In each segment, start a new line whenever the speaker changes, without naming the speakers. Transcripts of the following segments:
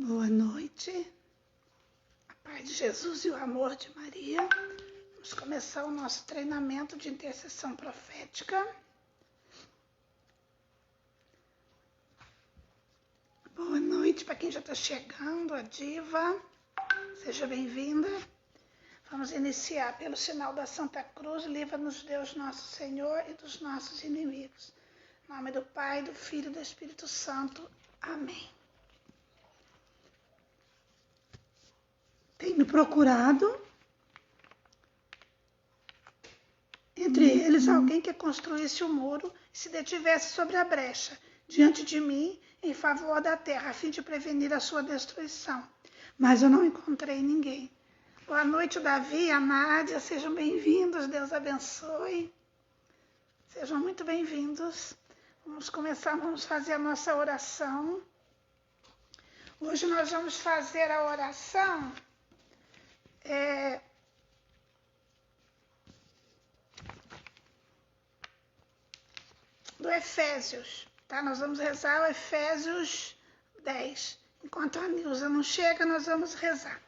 Boa noite, a paz de Jesus e o amor de Maria. Vamos começar o nosso treinamento de intercessão profética. Boa noite para quem já está chegando, a Diva, seja bem-vinda. Vamos iniciar pelo sinal da Santa Cruz, livra-nos Deus nosso Senhor e dos nossos inimigos. Em nome do Pai, do Filho e do Espírito Santo. Amém. Tenho procurado, entre eles, alguém que construísse o muro e se detivesse sobre a brecha, diante de mim, em favor da terra, a fim de prevenir a sua destruição. Mas eu não encontrei ninguém. Boa noite, Davi e a Nádia, sejam bem-vindos, Deus abençoe. Sejam muito bem-vindos. Vamos começar, vamos fazer a nossa oração. Hoje nós vamos fazer a oração do Efésios, tá? Nós vamos rezar o Efésios 10. Enquanto a Nilza não chega, nós vamos rezar.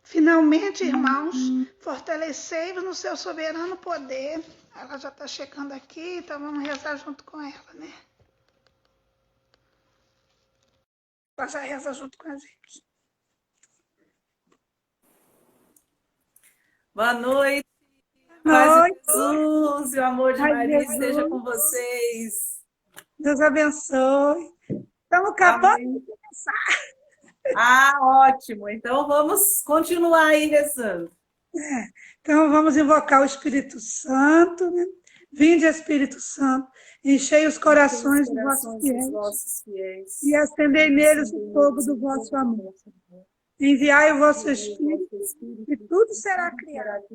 Finalmente, irmãos, fortalecei-vos no seu soberano poder. Ela já está chegando aqui, então vamos rezar junto com ela, né? Ela já reza junto com a gente.
Boa noite, paz de Jesus e o amor de Maria esteja com vocês.
Deus abençoe. Estamos acabando de começar.
Ótimo. Então vamos continuar aí rezando.
Então vamos invocar o Espírito Santo, né? Vinde, Espírito Santo, enchei os corações dos vossos fiéis e acendei neles o fogo do vosso amor. Enviai o vosso Espírito, e tudo será criado,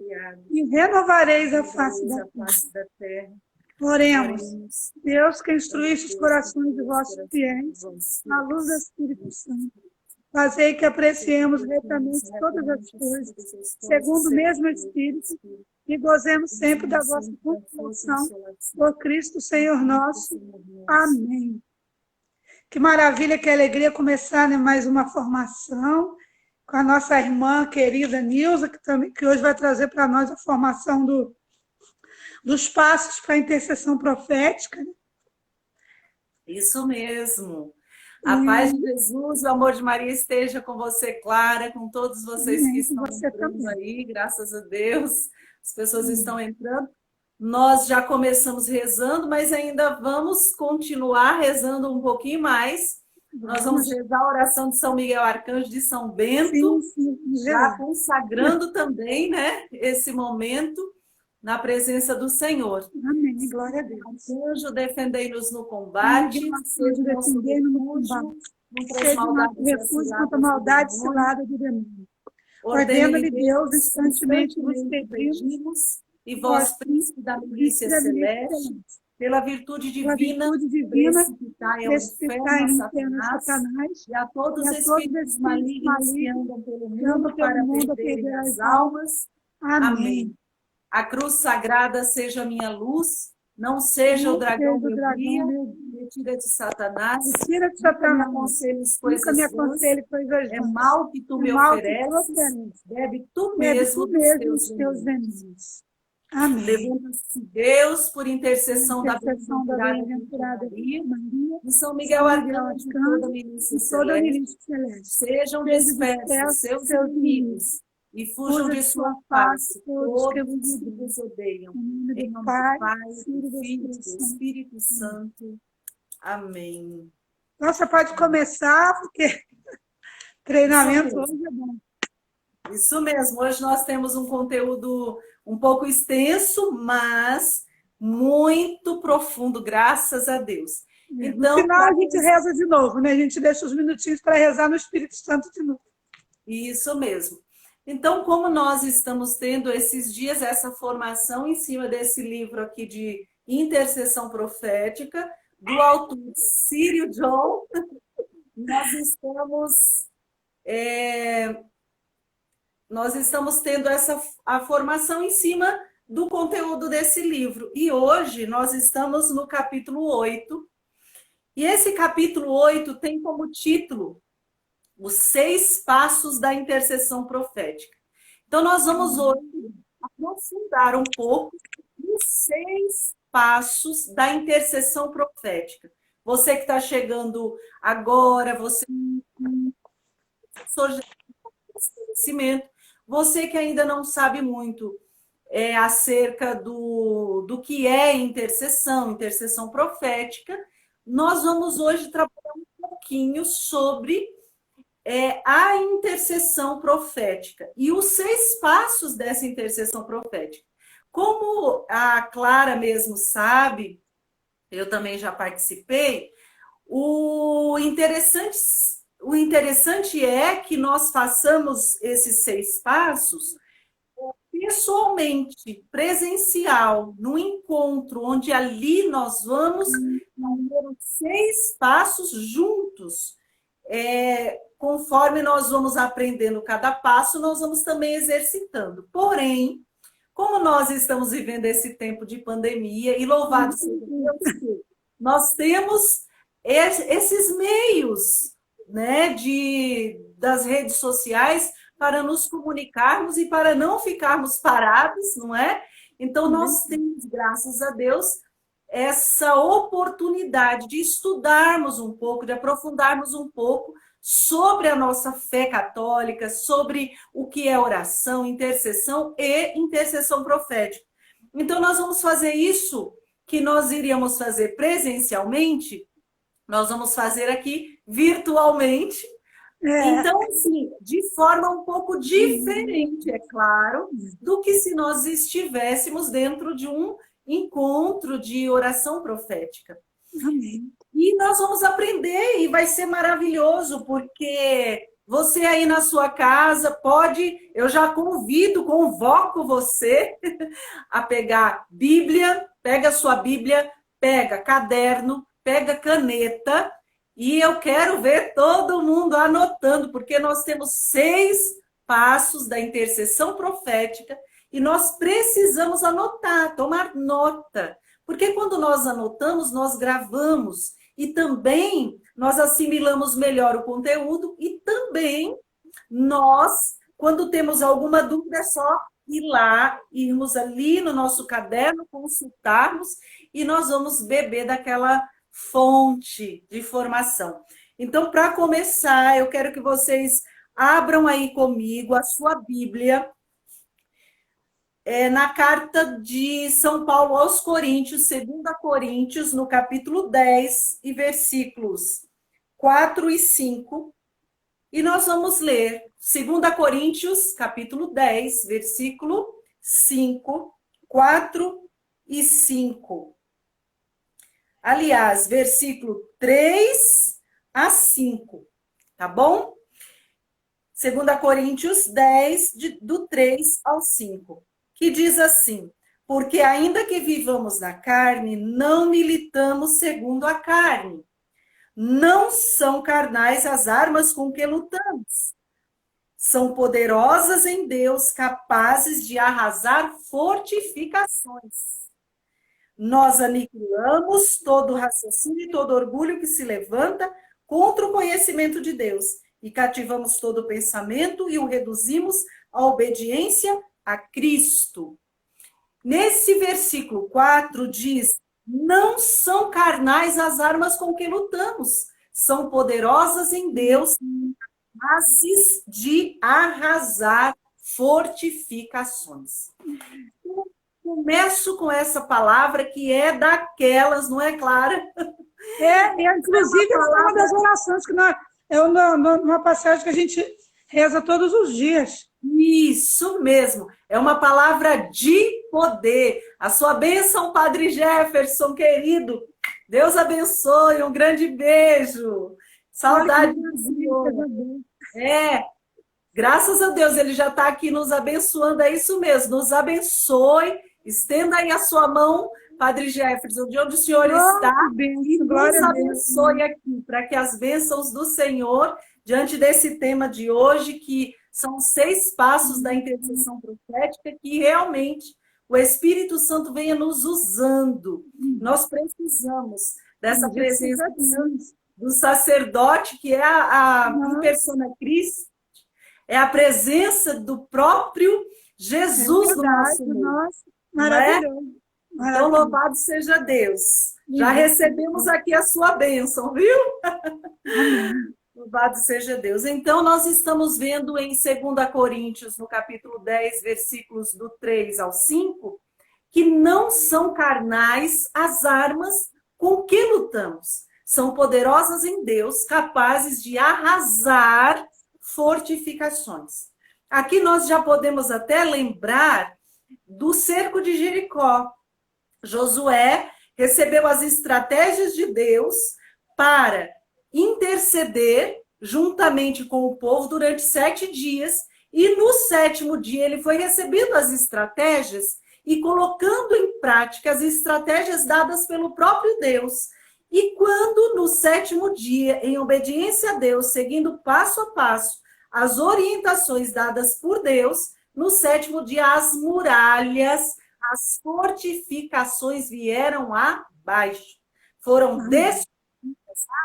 e renovareis a face da terra. Oremos. Deus, que instruíste os corações de vossos fiéis, na luz do Espírito Santo, fazei que apreciemos retamente todas as coisas, segundo o mesmo Espírito, e gozemos sempre da vossa consolação, por Cristo Senhor nosso. Amém. Que maravilha, que alegria começar, né, mais uma formação com a nossa irmã querida Nilza, que hoje vai trazer para nós a formação dos passos para a intercessão profética.
Isso mesmo. A paz de Jesus e o amor de Maria esteja com você, Clara, com todos vocês que estão entrando aí, graças a Deus. As pessoas estão entrando. Nós já começamos rezando, mas ainda vamos continuar rezando um pouquinho mais. Nós vamos rezar a oração de São Miguel Arcanjo de São Bento, já consagrando também, né, esse momento na presença do Senhor.
Amém, glória a Deus.
Arcanjo, defendei-nos no combate, seja nosso refúgio contra a maldade cilada do demônio.
Ordena-lhe Deus, instantemente vos pedimos,
e vós, príncipe da milícia celeste, pela virtude divina, precipitai ao inferno a Satanás e a todos os espíritos malignos que andam pelo mundo para perderem as almas. Amém. A cruz sagrada seja a minha luz, não seja o dragão meu guia, retira de Satanás, nunca me aconselhes coisas vãs, é mal que tu me ofereces, bebe tu mesmo dos teus venenos.
Amém.
Levanta-se Deus por intercessão da bem-aventurada Maria e São Miguel Arcanjo e toda a milícia celeste. Sejam dispersos seus inimigos e fujam de sua face todos que vos odeiam. Em nome do Pai, do Filho e do Espírito Santo. Amém.
Nossa, pode começar, porque treinamento hoje é bom.
Isso mesmo. Hoje nós temos um conteúdo um pouco extenso, mas muito profundo, graças a Deus.
Então, no final a gente reza de novo, né? A gente deixa os minutinhos para rezar no Espírito Santo de novo.
Isso mesmo. Então, como nós estamos tendo esses dias essa formação em cima desse livro aqui de intercessão profética, do autor Círio John, nós estamos tendo a formação em cima do conteúdo desse livro. E hoje nós estamos no capítulo 8. E esse capítulo 8 tem como título os 6 passos da intercessão profética. Então, nós vamos hoje aprofundar um pouco os 6 passos da intercessão profética. Você que está chegando agora, você conhecimento, você que ainda não sabe muito acerca do que é intercessão profética, nós vamos hoje trabalhar um pouquinho sobre a intercessão profética e os 6 passos dessa intercessão profética. Como a Clara mesmo sabe, eu também já participei, o interessante é que nós façamos esses 6 passos pessoalmente, presencial, no encontro, onde ali nós vamos fazer os 6 passos juntos. Conforme nós vamos aprendendo cada passo, nós vamos também exercitando. Porém, como nós estamos vivendo esse tempo de pandemia, e louvado seja Deus, nós temos esses meios, né, das redes sociais para nos comunicarmos e para não ficarmos parados, não é? Então, nós temos, graças a Deus, essa oportunidade de estudarmos um pouco, de aprofundarmos um pouco sobre a nossa fé católica, sobre o que é oração, intercessão e intercessão profética. Então, nós vamos fazer isso que nós iríamos fazer presencialmente, nós vamos fazer aqui virtualmente. Então, assim, de forma um pouco diferente, é claro, do que se nós estivéssemos dentro de um encontro de oração profética.
Amém.
E nós vamos aprender e vai ser maravilhoso, porque você aí na sua casa pode, eu já convoco você a pegar Bíblia, pega sua Bíblia, pega caderno, pega caneta, e eu quero ver todo mundo anotando, porque nós temos 6 passos da intercessão profética e nós precisamos anotar, tomar nota. Porque quando nós anotamos, nós gravamos e também nós assimilamos melhor o conteúdo e também nós, quando temos alguma dúvida, é só irmos ali no nosso caderno, consultarmos e nós vamos beber daquela fonte de informação. Então, para começar, eu quero que vocês abram aí comigo a sua Bíblia na carta de São Paulo aos Coríntios, 2 Coríntios, no capítulo 10 e versículos 4 e 5. E nós vamos ler 2 Coríntios, capítulo 10, versículo 5, 4 e 5. Aliás, versículo 3 a 5, tá bom? 2 Coríntios 10, do 3 ao 5, que diz assim: porque ainda que vivamos na carne, não militamos segundo a carne. Não são carnais as armas com que lutamos. São poderosas em Deus, capazes de arrasar fortificações. Nós aniquilamos todo raciocínio e todo orgulho que se levanta contra o conhecimento de Deus e cativamos todo pensamento e o reduzimos à obediência a Cristo. Nesse versículo 4 diz: não são carnais as armas com que lutamos, são poderosas em Deus, capazes de arrasar fortificações. Começo com essa palavra que é daquelas, não é, Clara?
Inclusive, essa é uma das orações que uma passagem que a gente reza todos os dias.
Isso mesmo, é uma palavra de poder. A sua bênção, Padre Jefferson, querido. Deus abençoe, um grande beijo. Saudade do Senhor. Graças a Deus, ele já está aqui nos abençoando, é isso mesmo. Nos abençoe, estenda aí a sua mão, Padre Jefferson, de onde o Senhor está, e nos abençoe aqui, para que as bênçãos do Senhor, diante desse tema de hoje, que são 6 passos da intercessão profética, que realmente o Espírito Santo venha nos usando. Nós precisamos dessa presença do sacerdote, que é a em persona Cristo, é a presença do próprio Jesus no nosso mundo.
Maravilhoso.
Então, louvado seja Deus. Já recebemos aqui a sua bênção, viu?
Amém.
Louvado seja Deus. Então, nós estamos vendo em 2 Coríntios, no capítulo 10, versículos do 3 ao 5, que não são carnais as armas com que lutamos. São poderosas em Deus, capazes de arrasar fortificações. Aqui nós já podemos até lembrar do cerco de Jericó. Josué recebeu as estratégias de Deus para interceder juntamente com o povo durante 7 dias, e no 7º dia ele foi recebendo as estratégias e colocando em prática as estratégias dadas pelo próprio Deus. E quando no 7º dia, em obediência a Deus, seguindo passo a passo as orientações dadas por Deus, no 7º dia as muralhas, as fortificações vieram abaixo, foram destruídas,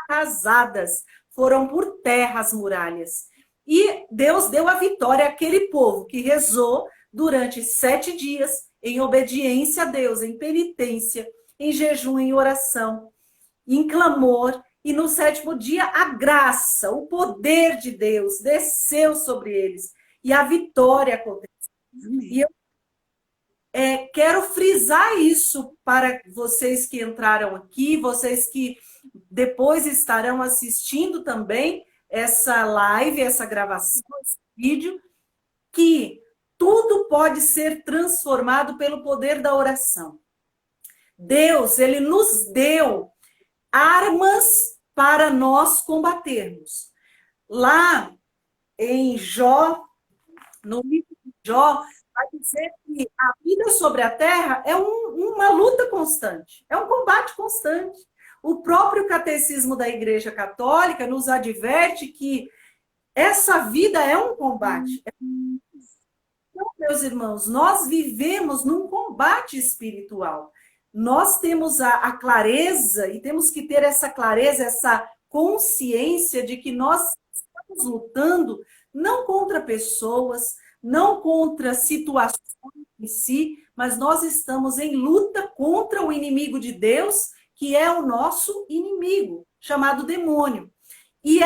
arrasadas, foram por terra as muralhas. E Deus deu a vitória àquele povo que rezou durante 7 dias em obediência a Deus, em penitência, em jejum, em oração, em clamor. E no 7º dia a graça, o poder de Deus desceu sobre eles e a vitória aconteceu. E eu quero frisar isso para vocês que entraram aqui, vocês que depois estarão assistindo também essa live, essa gravação, esse vídeo, que tudo pode ser transformado pelo poder da oração. Deus, ele nos deu armas para nós combatermos. Lá em Jó, no livro de Jó, vai dizer que a vida sobre a terra é uma luta constante, é um combate constante. O próprio catecismo da Igreja Católica nos adverte que essa vida é um combate. Então, meus irmãos, nós vivemos num combate espiritual. Nós temos a clareza, e temos que ter essa clareza, essa consciência de que nós estamos lutando não contra pessoas, não contra situações em si, mas nós estamos em luta contra o inimigo de Deus, que é o nosso inimigo, chamado demônio. E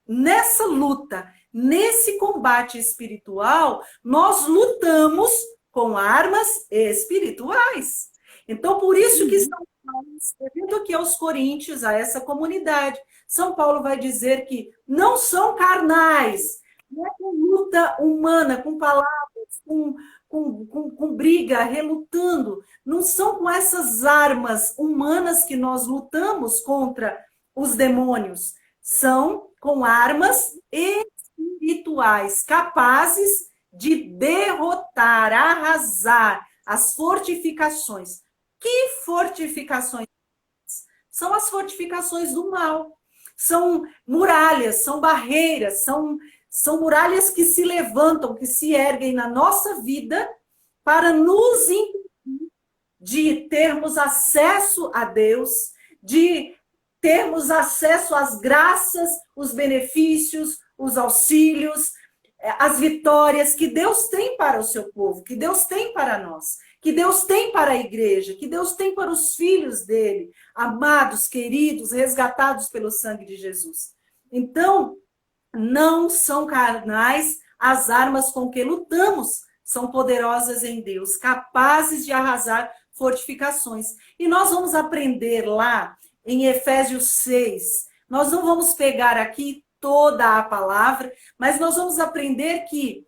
nessa luta, nesse combate espiritual, nós lutamos com armas espirituais. Então, por isso que São Paulo, escrevendo aqui aos Coríntios, a essa comunidade, São Paulo vai dizer que não são carnais, não é com luta humana, com palavras, com briga, relutando. Não são com essas armas humanas que nós lutamos contra os demônios. São com armas espirituais, capazes de derrotar, arrasar as fortificações. Que fortificações? São as fortificações do mal. São muralhas, são barreiras, são muralhas que se levantam, que se erguem na nossa vida para nos impedir de termos acesso a Deus, de termos acesso às graças, os benefícios, os auxílios, as vitórias que Deus tem para o seu povo, que Deus tem para nós, que Deus tem para a igreja, que Deus tem para os filhos dele, amados, queridos, resgatados pelo sangue de Jesus. Então, não são carnais as armas com que lutamos, são poderosas em Deus, capazes de arrasar fortificações. E nós vamos aprender lá em Efésios 6, nós não vamos pegar aqui toda a palavra, mas nós vamos aprender que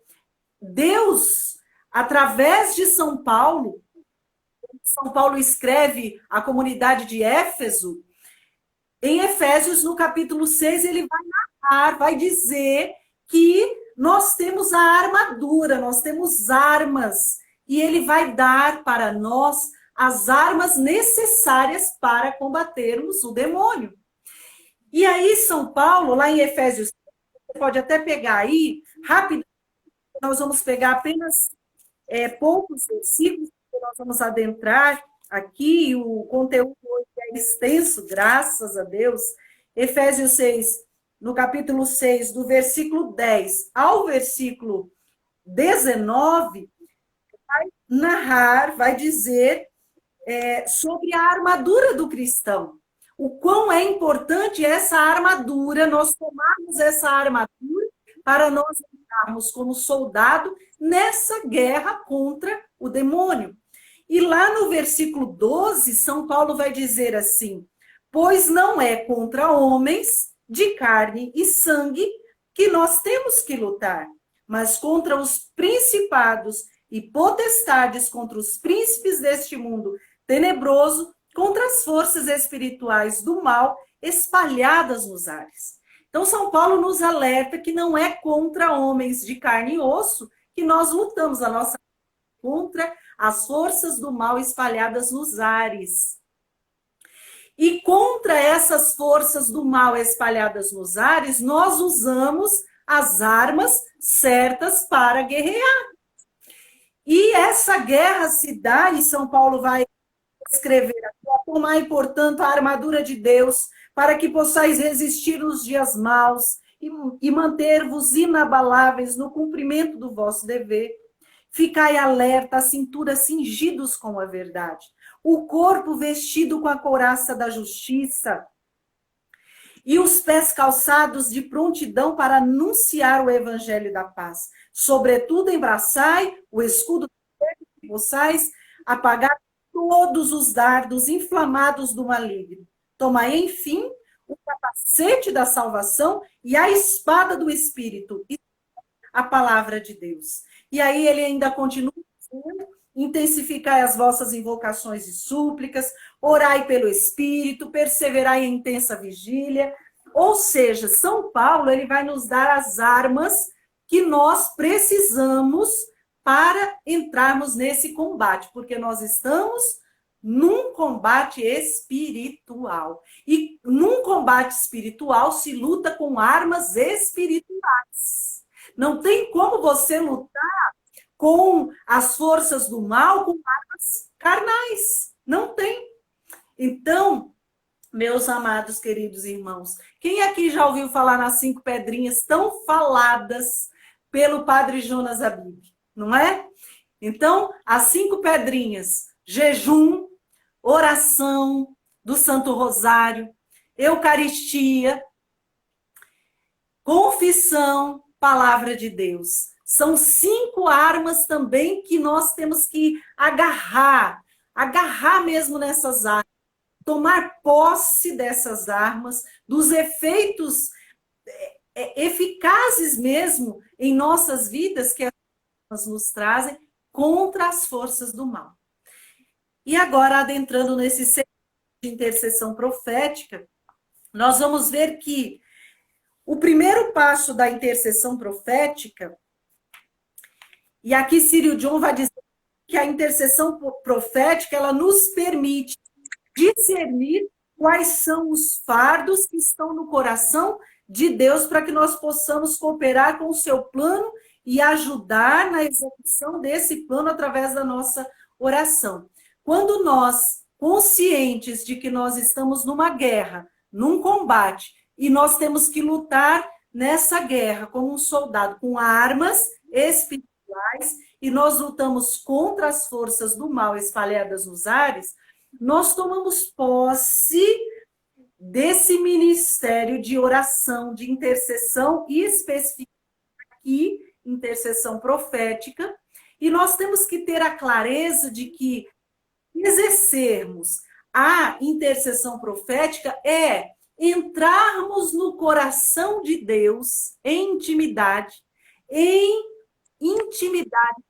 Deus, através de São Paulo escreve à comunidade de Éfeso, em Efésios, no capítulo 6, ele vai narrar, vai dizer que nós temos a armadura, nós temos armas, e ele vai dar para nós as armas necessárias para combatermos o demônio. E aí, São Paulo, lá em Efésios, você pode até pegar aí, rapidamente, nós vamos pegar apenas poucos versículos, que nós vamos adentrar aqui, o conteúdo hoje é extenso, graças a Deus. Efésios 6, no capítulo 6, do versículo 10 ao versículo 19, vai narrar, vai dizer sobre a armadura do cristão. O quão é importante essa armadura, nós tomarmos essa armadura para nós entrarmos como soldado nessa guerra contra o demônio. E lá no versículo 12, São Paulo vai dizer assim: pois não é contra homens de carne e sangue que nós temos que lutar, mas contra os principados e potestades, contra os príncipes deste mundo tenebroso, contra as forças espirituais do mal espalhadas nos ares. Então, São Paulo nos alerta que não é contra homens de carne e osso que nós lutamos, a nossa contra as forças do mal espalhadas nos ares. E contra essas forças do mal espalhadas nos ares, nós usamos as armas certas para guerrear. E essa guerra se dá, e São Paulo vai escrever: tomai, portanto, a armadura de Deus, para que possais resistir nos dias maus e manter-vos inabaláveis no cumprimento do vosso dever. Ficai alerta, a cintura cingidos com a verdade, o corpo vestido com a couraça da justiça e os pés calçados de prontidão para anunciar o evangelho da paz. Sobretudo, embraçai o escudo que possais apagar todos os dardos inflamados do maligno. Tomai, enfim, o capacete da salvação e a espada do Espírito, a palavra de Deus. E aí ele ainda continua dizendo: intensificai as vossas invocações e súplicas, orai pelo Espírito, perseverai em intensa vigília. Ou seja, São Paulo ele vai nos dar as armas que nós precisamos para entrarmos nesse combate, porque nós estamos num combate espiritual. E num combate espiritual se luta com armas espirituais. Não tem como você lutar com as forças do mal com armas carnais. Não tem. Então, meus amados, queridos irmãos, quem aqui já ouviu falar nas 5 pedrinhas tão faladas pelo Padre Jonas Abib? Não é? Então, as 5 pedrinhas: jejum, oração do Santo Rosário, Eucaristia, confissão, palavra de Deus. São 5 armas também que nós temos que agarrar mesmo nessas armas, tomar posse dessas armas, dos efeitos eficazes mesmo em nossas vidas que elas nos trazem contra as forças do mal. E agora, adentrando nesse segmento de intercessão profética, nós vamos ver que o primeiro passo da intercessão profética, e aqui Círio John vai dizer que a intercessão profética ela nos permite discernir quais são os fardos que estão no coração de Deus para que nós possamos cooperar com o seu plano e ajudar na execução desse plano através da nossa oração. Quando nós, conscientes de que nós estamos numa guerra, num combate, e nós temos que lutar nessa guerra como um soldado com armas espirituais, e nós lutamos contra as forças do mal espalhadas nos ares, nós tomamos posse desse ministério de oração, de intercessão, e especificamente aqui, intercessão profética, e nós temos que ter a clareza de que exercermos a intercessão profética é entrarmos no coração de Deus em intimidade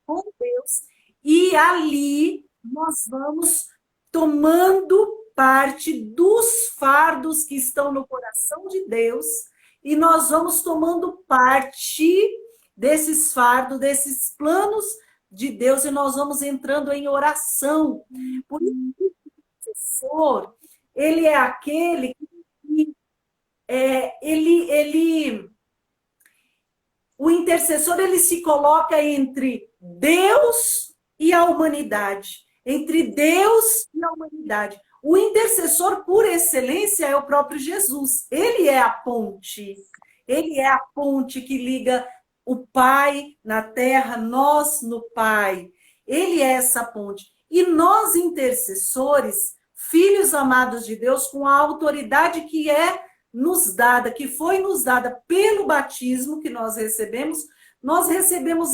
com Deus, e ali nós vamos tomando parte dos fardos que estão no coração de Deus, e nós vamos tomando parte desses fardos, desses planos de Deus, e nós vamos entrando em oração. Por isso, o intercessor, ele é aquele que o intercessor ele se coloca entre Deus e a humanidade. entre Deus e a humanidade. O intercessor por excelência é o próprio Jesus. Ele é a ponte. Ele é a ponte que liga o Pai na terra, nós no Pai. Ele é essa ponte. E nós, intercessores, filhos amados de Deus, com a autoridade que é nos dada, que foi nos dada pelo batismo que nós recebemos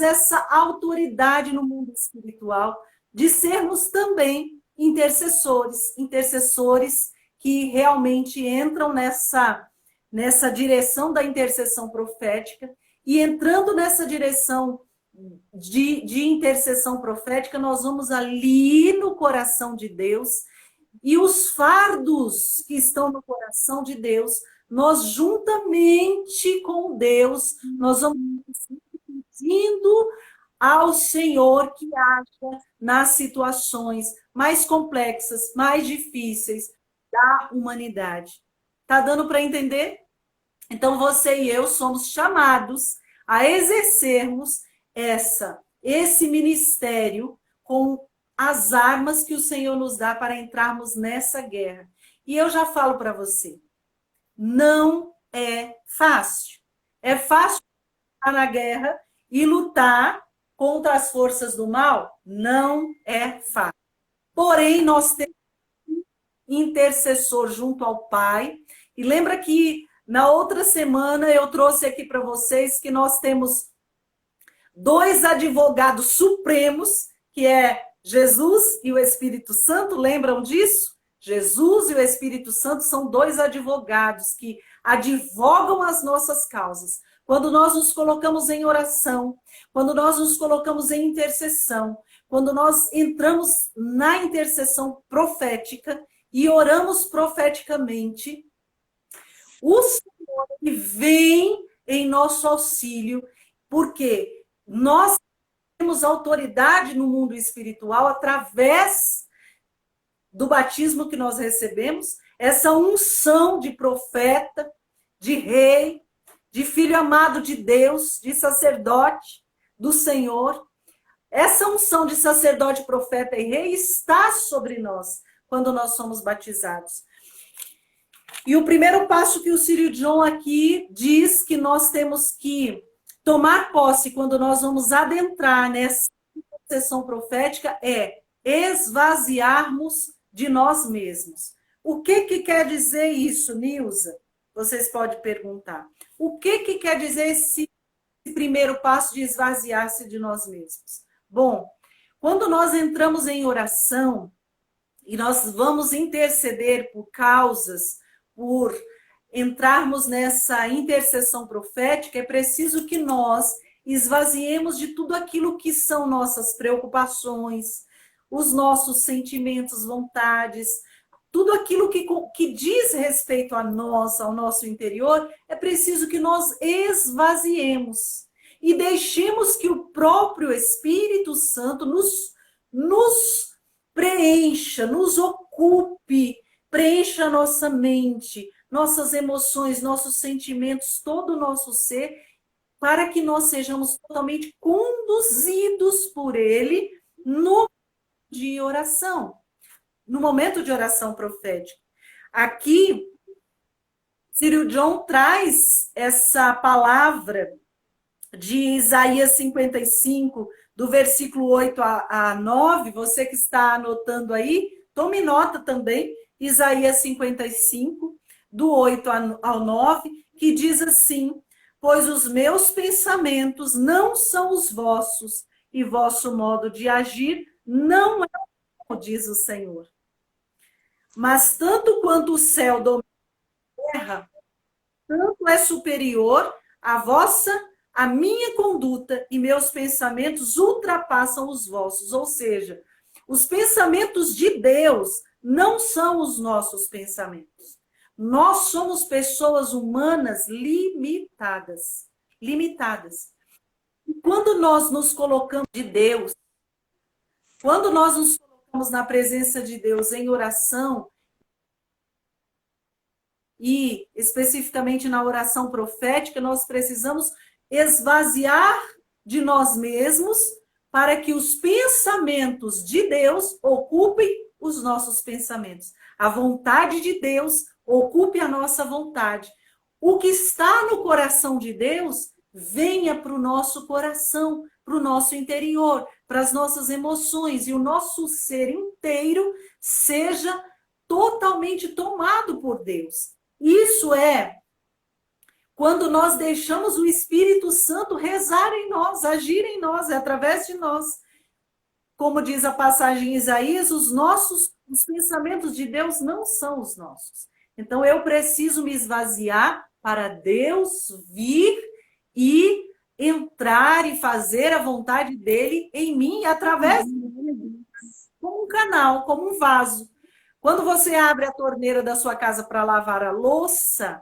essa autoridade no mundo espiritual de sermos também intercessores que realmente entram nessa direção da intercessão profética, e entrando nessa direção de intercessão profética, nós vamos ali no coração de Deus, e os fardos que estão no coração de Deus, nós juntamente com Deus, nós vamos pedindo ao Senhor que haja nas situações mais complexas, mais difíceis da humanidade. Tá dando para entender? Então, você e eu somos chamados a exercermos esse ministério com as armas que o Senhor nos dá para entrarmos nessa guerra. E eu já falo para você, não é fácil. É fácil estar na guerra e lutar contra as forças do mal? Não é fácil. Porém, nós temos um intercessor junto ao Pai. E lembra que na outra semana eu trouxe aqui para vocês que nós temos 2 advogados supremos, que é Jesus e o Espírito Santo. Lembram disso? Jesus e o Espírito Santo são 2 advogados que advogam as nossas causas. Quando nós nos colocamos em oração, quando nós nos colocamos em intercessão, quando nós entramos na intercessão profética e oramos profeticamente, o Senhor vem em nosso auxílio, porque nós temos autoridade no mundo espiritual através do batismo que nós recebemos, essa unção de profeta, de rei, de filho amado de Deus, de sacerdote do Senhor. Essa unção de sacerdote, profeta e rei está sobre nós quando nós somos batizados. E o primeiro passo que o Círio John aqui diz que nós temos que tomar posse quando nós vamos adentrar nessa sessão profética é esvaziarmos de nós mesmos. O que quer dizer isso, Nilza? Vocês podem perguntar. O que quer dizer esse primeiro passo de esvaziar-se de nós mesmos? Bom, quando nós entramos em oração e nós vamos interceder por causas, por entrarmos nessa intercessão profética, é preciso que nós esvaziemos de tudo aquilo que são nossas preocupações, os nossos sentimentos, vontades, tudo aquilo que diz respeito a nós, ao nosso interior, é preciso que nós esvaziemos e deixemos que o próprio Espírito Santo nos preencha, nos ocupe, preencha a nossa mente, nossas emoções, nossos sentimentos, todo o nosso ser, para que nós sejamos totalmente conduzidos por Ele no de oração, no momento de oração profética. Aqui, Círio John traz essa palavra de Isaías 55, do versículo 8 a 9, você que está anotando aí, tome nota também, Isaías 55, do 8 ao 9, que diz assim: pois os meus pensamentos não são os vossos, e vosso modo de agir não é como diz o Senhor. Mas tanto quanto o céu domina a terra, tanto é superior a minha conduta e meus pensamentos ultrapassam os vossos. Ou seja, os pensamentos de Deus não são os nossos pensamentos. Nós somos pessoas humanas limitadas. E quando nós nos colocamos de Deus, quando nós nos colocamos na presença de Deus em oração, e especificamente na oração profética, nós precisamos esvaziar de nós mesmos para que os pensamentos de Deus ocupem os nossos pensamentos. A vontade de Deus ocupe a nossa vontade. O que está no coração de Deus venha para o nosso coração, para o nosso interior, para as nossas emoções, e o nosso ser inteiro seja totalmente tomado por Deus. Isso é quando nós deixamos o Espírito Santo rezar em nós, agir em nós, é através de nós. Como diz a passagem em Isaías, os pensamentos de Deus não são os nossos. Então eu preciso me esvaziar para Deus vir e entrar e fazer a vontade dele em mim através como um canal, como um vaso. Quando você abre a torneira da sua casa para lavar a louça,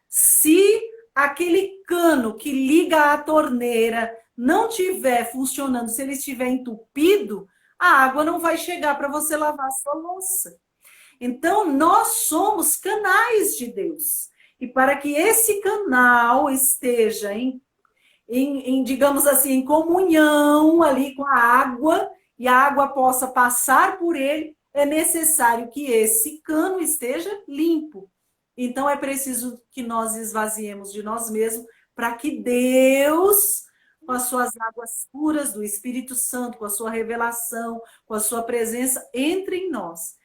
se aquele cano que liga à torneira não estiver funcionando, se ele estiver entupido, a água não vai chegar para você lavar a sua louça. Então, nós somos canais de Deus. E para que esse canal esteja digamos assim, em comunhão ali com a água, e a água possa passar por ele, é necessário que esse cano esteja limpo. Então, é preciso que nós esvaziemos de nós mesmos para que Deus, com as suas águas puras do Espírito Santo, com a sua revelação, com a sua presença, entre em nós.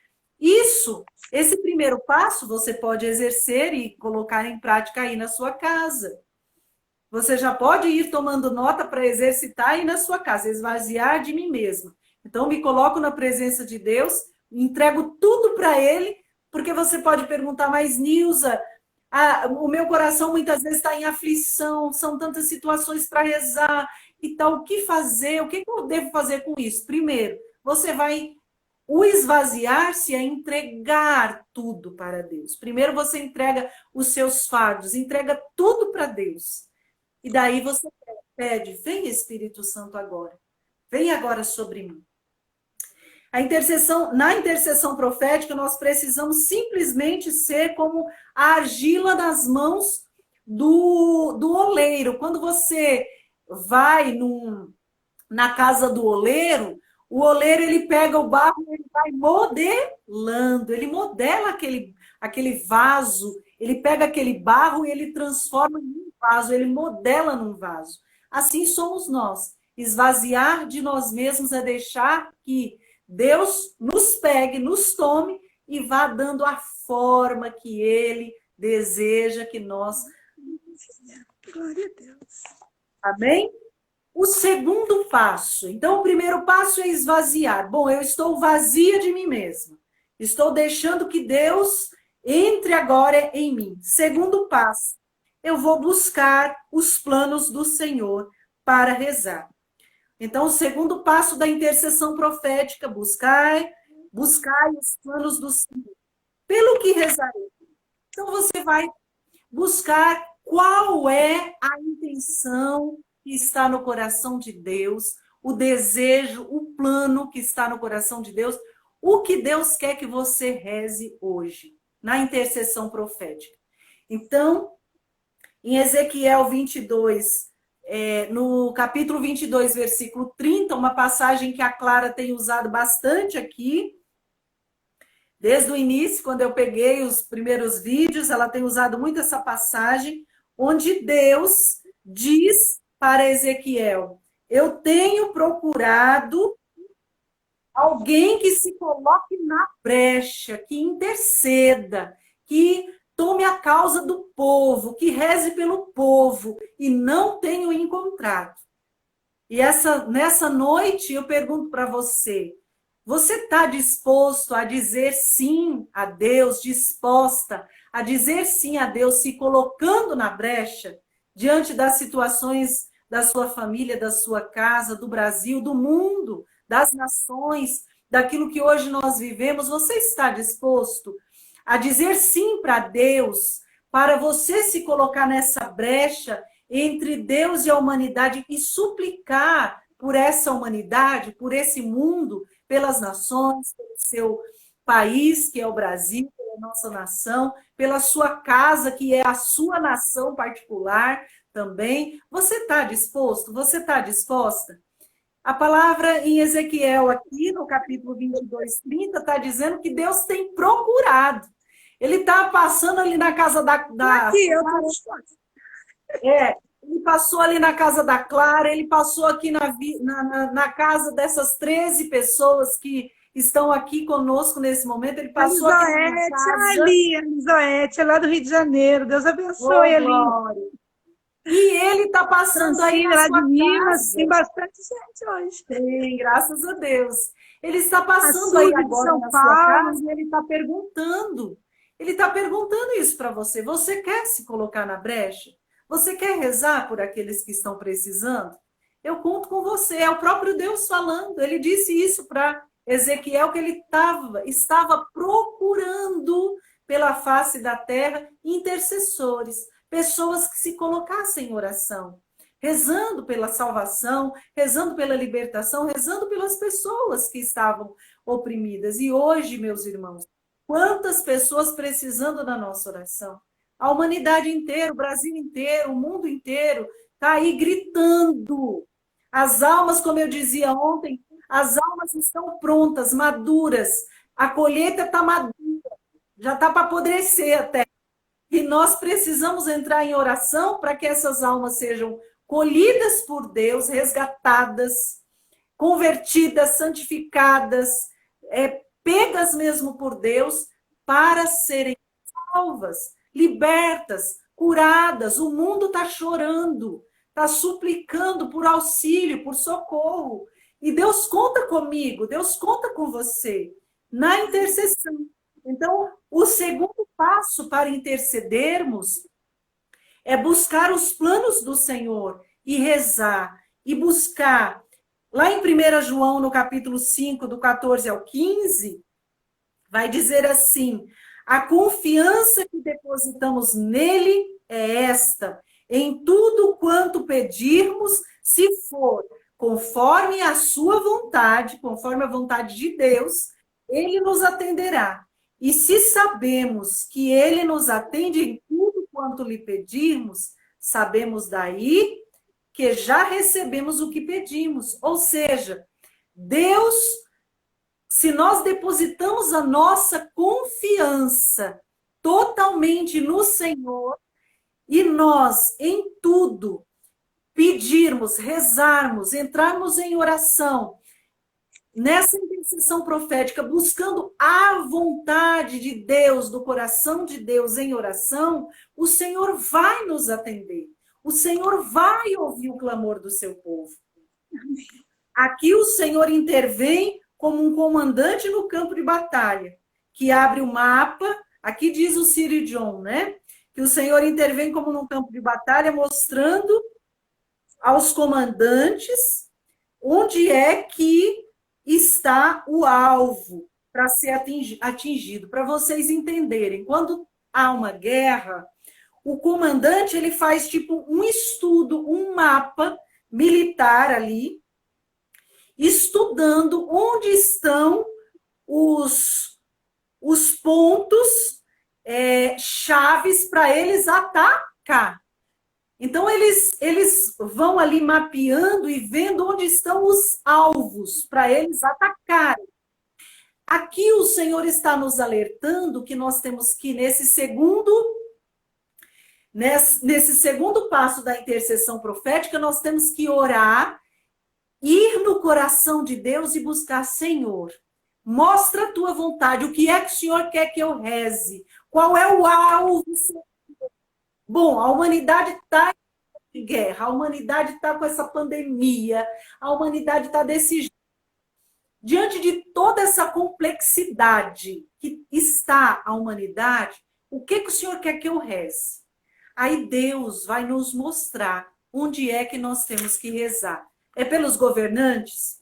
Esse primeiro passo, você pode exercer e colocar em prática aí na sua casa. Você já pode ir tomando nota para exercitar aí na sua casa, esvaziar de mim mesma. Então, me coloco na presença de Deus, entrego tudo para Ele, porque você pode perguntar, mas Nilza, o meu coração muitas vezes está em aflição, são tantas situações para rezar e tal, o que fazer? O que eu devo fazer com isso? Primeiro, você vai... O esvaziar-se é entregar tudo para Deus. Primeiro você entrega os seus fardos, entrega tudo para Deus. E daí você pede, vem Espírito Santo agora. Vem agora sobre mim. Na intercessão profética, nós precisamos simplesmente ser como a argila nas mãos do oleiro. Quando você vai na casa do oleiro, o oleiro ele pega o barro e ele vai modelando, ele modela aquele vaso, ele pega aquele barro e ele transforma em um vaso, ele modela num vaso. Assim somos nós. Esvaziar de nós mesmos é deixar que Deus nos pegue, nos tome e vá dando a forma que Ele deseja que nós...
Glória a Deus.
Amém? O segundo passo. Então, o primeiro passo é esvaziar. Bom, eu estou vazia de mim mesma. Estou deixando que Deus entre agora em mim. Segundo passo, eu vou buscar os planos do Senhor para rezar. Então, o segundo passo da intercessão profética, buscai os planos do Senhor. Pelo que rezarei? Então, você vai buscar qual é a intenção que está no coração de Deus, o desejo, o plano que está no coração de Deus, o que Deus quer que você reze hoje, na intercessão profética. Então, em Ezequiel 22, no capítulo 22, versículo 30, uma passagem que a Clara tem usado bastante aqui, desde o início, quando eu peguei os primeiros vídeos, ela tem usado muito essa passagem, onde Deus diz para Ezequiel, eu tenho procurado alguém que se coloque na brecha, que interceda, que tome a causa do povo, que reze pelo povo, e não tenho encontrado. E nessa noite eu pergunto para você, você está disposto a dizer sim a Deus, disposta a dizer sim a Deus, se colocando na brecha, diante das situações da sua família, da sua casa, do Brasil, do mundo, das nações, daquilo que hoje nós vivemos? Você está disposto a dizer sim para Deus, para você se colocar nessa brecha entre Deus e a humanidade e suplicar por essa humanidade, por esse mundo, pelas nações, pelo seu país, que é o Brasil, pela nossa nação, pela sua casa, que é a sua nação particular também? Você está disposto? Você está disposta? A palavra em Ezequiel, aqui no capítulo 22, 30, está dizendo que Deus tem procurado. Ele está passando ali na casa da
Aqui, eu tô...
ele passou ali na casa da Clara, ele passou aqui na casa dessas 13 pessoas que estão aqui conosco nesse momento. Ele passou aqui na minha casa.
Ali, a Lisoete, é lá do Rio de Janeiro. Deus abençoe, ali.
E ele está passando aí na sua casa.
Tem bastante gente hoje.
Tem, graças a Deus. Ele está passando aí agora na sua casa e ele está perguntando. Ele está perguntando isso para você. Você quer se colocar na brecha? Você quer rezar por aqueles que estão precisando? Eu conto com você. É o próprio Deus falando. Ele disse isso para Ezequiel, que ele estava procurando pela face da terra intercessores, pessoas que se colocassem em oração, rezando pela salvação, rezando pela libertação, rezando pelas pessoas que estavam oprimidas. E hoje, meus irmãos, quantas pessoas precisando da nossa oração? A humanidade inteira, o Brasil inteiro, o mundo inteiro está aí gritando. As almas, como eu dizia ontem, as almas estão prontas, maduras. A colheita está madura, já está para apodrecer até. E nós precisamos entrar em oração para que essas almas sejam colhidas por Deus, resgatadas, convertidas, santificadas, pegas mesmo por Deus, para serem salvas, libertas, curadas. O mundo está chorando, está suplicando por auxílio, por socorro. E Deus conta comigo, Deus conta com você na intercessão. Então, o segundo passo para intercedermos é buscar os planos do Senhor e rezar, e buscar. Lá em 1 João, no capítulo 5, do 14 ao 15, vai dizer assim: a confiança que depositamos nele é esta: em tudo quanto pedirmos, se for conforme a sua vontade, conforme a vontade de Deus, ele nos atenderá. E se sabemos que ele nos atende em tudo quanto lhe pedirmos, sabemos daí que já recebemos o que pedimos. Ou seja, Deus, se nós depositamos a nossa confiança totalmente no Senhor, e nós, em tudo, pedirmos, rezarmos, entrarmos em oração, nessa intercessão profética, buscando a vontade de Deus, do coração de Deus em oração, o Senhor vai nos atender. O Senhor vai ouvir o clamor do seu povo. Aqui o Senhor intervém como um comandante no campo de batalha, que abre o mapa. Aqui diz o Ciro John, né? Que o Senhor intervém como num campo de batalha, mostrando aos comandantes onde é que está o alvo para ser atingido. Para vocês entenderem, quando há uma guerra, o comandante ele faz tipo um estudo, um mapa militar ali, estudando onde estão os pontos chaves para eles atacar. Então, eles vão ali mapeando e vendo onde estão os alvos para eles atacarem. Aqui o Senhor está nos alertando que nós temos que, nesse segundo passo da intercessão profética, nós temos que orar, ir no coração de Deus e buscar: Senhor, mostra a tua vontade, o que é que o Senhor quer que eu reze? Qual é o alvo? Bom, a humanidade está em guerra, a humanidade está com essa pandemia, a humanidade está desse jeito. Diante de toda essa complexidade que está a humanidade, o que o Senhor quer que eu reze? Aí Deus vai nos mostrar onde é que nós temos que rezar. É pelos governantes?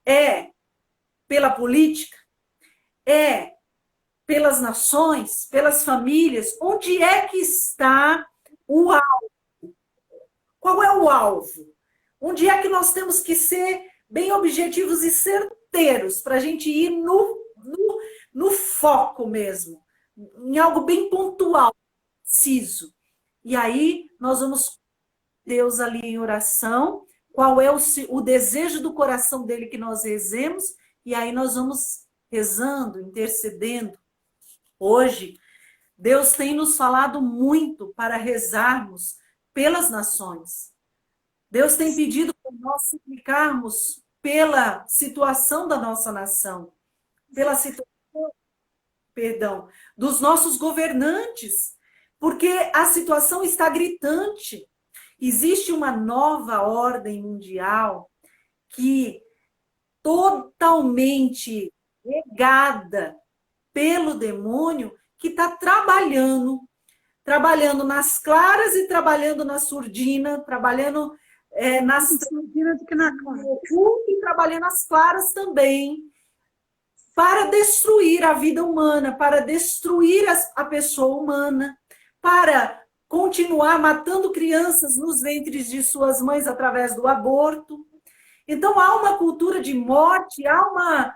É pela política? É pelas nações, pelas famílias? Onde é que está o alvo? Qual é o alvo? Onde é que nós temos que ser bem objetivos e certeiros para a gente ir no foco mesmo, em algo bem pontual, preciso. E aí nós vamos Deus ali em oração qual é o desejo do coração dele que nós rezemos, e aí nós vamos rezando, intercedendo. Hoje, Deus tem nos falado muito para rezarmos pelas nações. Deus tem pedido para nós suplicarmos pela situação da nossa nação, pela situação, dos nossos governantes, porque a situação está gritante. Existe uma nova ordem mundial que totalmente regada pelo demônio, que está trabalhando nas claras e trabalhando na surdina, trabalhando nas
surdina do que na clara,
e trabalhando nas claras também, para destruir a vida humana, para destruir a pessoa humana, para continuar matando crianças nos ventres de suas mães através do aborto. Então, há uma cultura de morte, há